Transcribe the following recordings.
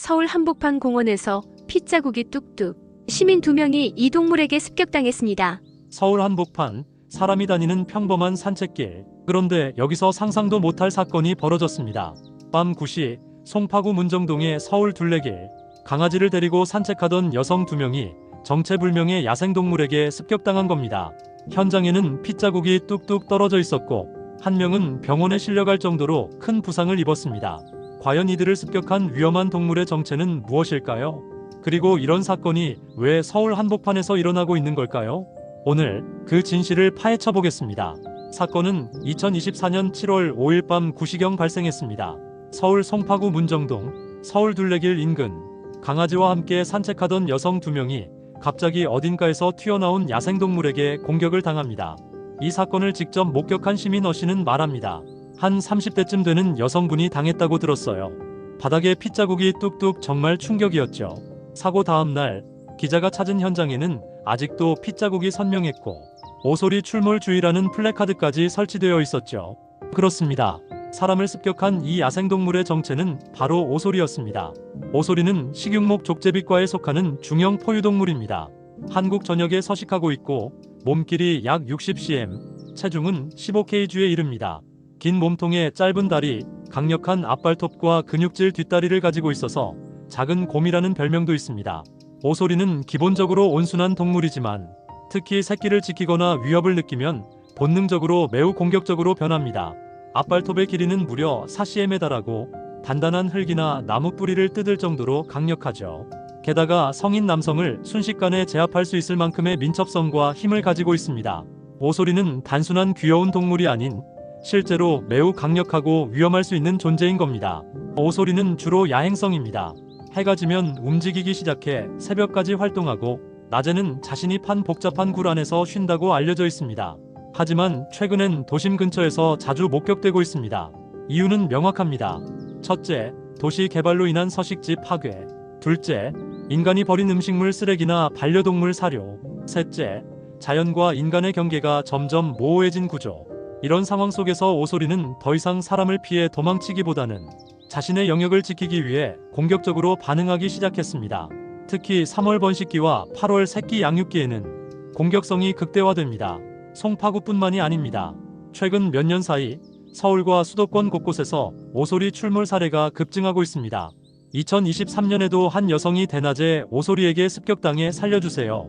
서울 한복판 공원에서 핏자국이 뚝뚝. 시민 2명이 이 동물에게 습격당했습니다. 서울 한복판, 사람이 다니는 평범한 산책길. 그런데 여기서 상상도 못할 사건이 벌어졌습니다. 밤 9시 송파구 문정동의 서울 둘레길. 강아지를 데리고 산책하던 여성 2명이 정체불명의 야생동물에게 습격당한 겁니다. 현장에는 핏자국이 뚝뚝 떨어져 있었고 한 명은 병원에 실려갈 정도로 큰 부상을 입었습니다. 과연 이들을 습격한 위험한 동물의 정체는 무엇일까요? 그리고 이런 사건이 왜 서울 한복판에서 일어나고 있는 걸까요? 오늘 그 진실을 파헤쳐 보겠습니다. 사건은 2024년 7월 5일 밤 9시경 발생했습니다. 서울 송파구 문정동 서울 둘레길 인근 강아지와 함께 산책하던 여성 2명이 갑자기 어딘가에서 튀어나온 야생동물에게 공격을 당합니다. 이 사건을 직접 목격한 시민 어씨는 말합니다. 한 30대쯤 되는 여성분이 당했다고 들었어요. 바닥에 핏자국이 뚝뚝. 정말 충격이었죠. 사고 다음 날 기자가 찾은 현장에는 아직도 핏자국이 선명했고 오소리 출몰 주의라는 플래카드까지 설치되어 있었죠. 그렇습니다. 사람을 습격한 이 야생동물의 정체는 바로 오소리였습니다. 오소리는 식육목 족제비과에 속하는 중형 포유동물입니다. 한국 전역에 서식하고 있고 몸길이 약 60cm, 체중은 15kg에 이릅니다. 긴 몸통에 짧은 다리, 강력한 앞발톱과 근육질 뒷다리를 가지고 있어서 작은 곰이라는 별명도 있습니다. 오소리는 기본적으로 온순한 동물이지만 특히 새끼를 지키거나 위협을 느끼면 본능적으로 매우 공격적으로 변합니다. 앞발톱의 길이는 무려 4cm에 달하고 단단한 흙이나 나무 뿌리를 뜯을 정도로 강력하죠. 게다가 성인 남성을 순식간에 제압할 수 있을 만큼의 민첩성과 힘을 가지고 있습니다. 오소리는 단순한 귀여운 동물이 아닌 실제로 매우 강력하고 위험할 수 있는 존재인 겁니다. 오소리는 주로 야행성입니다. 해가 지면 움직이기 시작해 새벽까지 활동하고 낮에는 자신이 판 복잡한 굴 안에서 쉰다고 알려져 있습니다. 하지만 최근엔 도심 근처에서 자주 목격되고 있습니다. 이유는 명확합니다. 첫째, 도시 개발로 인한 서식지 파괴. 둘째, 인간이 버린 음식물 쓰레기나 반려동물 사료. 셋째, 자연과 인간의 경계가 점점 모호해진 구조. 이런 상황 속에서 오소리는 더 이상 사람을 피해 도망치기보다는 자신의 영역을 지키기 위해 공격적으로 반응하기 시작했습니다. 특히 3월 번식기와 8월 새끼 양육기에는 공격성이 극대화됩니다. 송파구뿐만이 아닙니다. 최근 몇 년 사이 서울과 수도권 곳곳에서 오소리 출몰 사례가 급증하고 있습니다. 2023년에도 한 여성이 대낮에 오소리에게 습격당해 살려주세요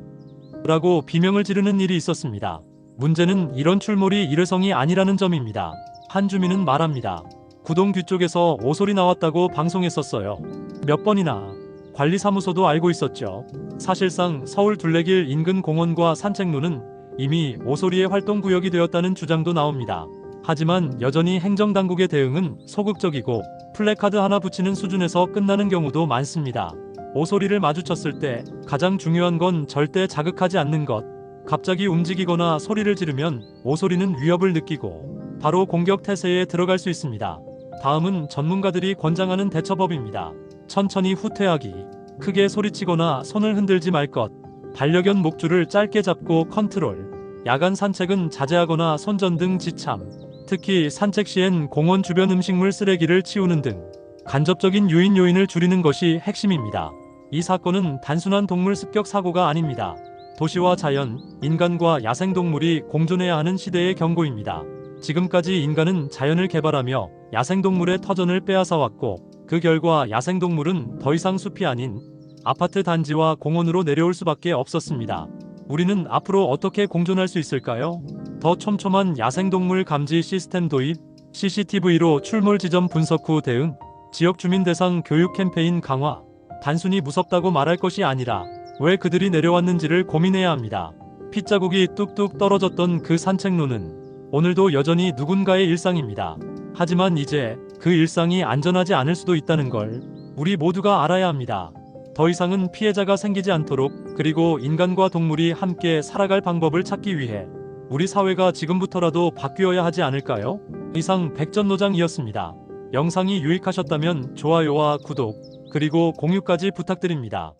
라고 비명을 지르는 일이 있었습니다. 문제는 이런 출몰이 일회성이 아니라는 점입니다. 한 주민은 말합니다. 구동 뒤쪽에서 오소리 나왔다고 방송했었어요. 몇 번이나. 관리사무소도 알고 있었죠. 사실상 서울 둘레길 인근 공원과 산책로는 이미 오소리의 활동구역이 되었다는 주장도 나옵니다. 하지만 여전히 행정당국의 대응은 소극적이고 플래카드 하나 붙이는 수준에서 끝나는 경우도 많습니다. 오소리를 마주쳤을 때 가장 중요한 건 절대 자극하지 않는 것. 갑자기 움직이거나 소리를 지르면 오소리는 위협을 느끼고 바로 공격 태세에 들어갈 수 있습니다. 다음은 전문가들이 권장하는 대처법입니다. 천천히 후퇴하기, 크게 소리치거나 손을 흔들지 말 것, 반려견 목줄을 짧게 잡고 컨트롤, 야간 산책은 자제하거나 손전등 지참, 특히 산책 시엔 공원 주변 음식물 쓰레기를 치우는 등 간접적인 유인 요인을 줄이는 것이 핵심입니다. 이 사건은 단순한 동물 습격 사고가 아닙니다. 도시와 자연, 인간과 야생동물이 공존해야 하는 시대의 경고입니다. 지금까지 인간은 자연을 개발하며 야생동물의 터전을 빼앗아왔고 그 결과 야생동물은 더 이상 숲이 아닌 아파트 단지와 공원으로 내려올 수밖에 없었습니다. 우리는 앞으로 어떻게 공존할 수 있을까요? 더 촘촘한 야생동물 감지 시스템 도입, CCTV로 출몰 지점 분석 후 대응, 지역 주민 대상 교육 캠페인 강화, 단순히 무섭다고 말할 것이 아니라 왜 그들이 내려왔는지를 고민해야 합니다. 핏자국이 뚝뚝 떨어졌던 그 산책로는 오늘도 여전히 누군가의 일상입니다. 하지만 이제 그 일상이 안전하지 않을 수도 있다는 걸 우리 모두가 알아야 합니다. 더 이상은 피해자가 생기지 않도록 그리고 인간과 동물이 함께 살아갈 방법을 찾기 위해 우리 사회가 지금부터라도 바뀌어야 하지 않을까요? 이상 백전노장이었습니다. 영상이 유익하셨다면 좋아요와 구독 그리고 공유까지 부탁드립니다.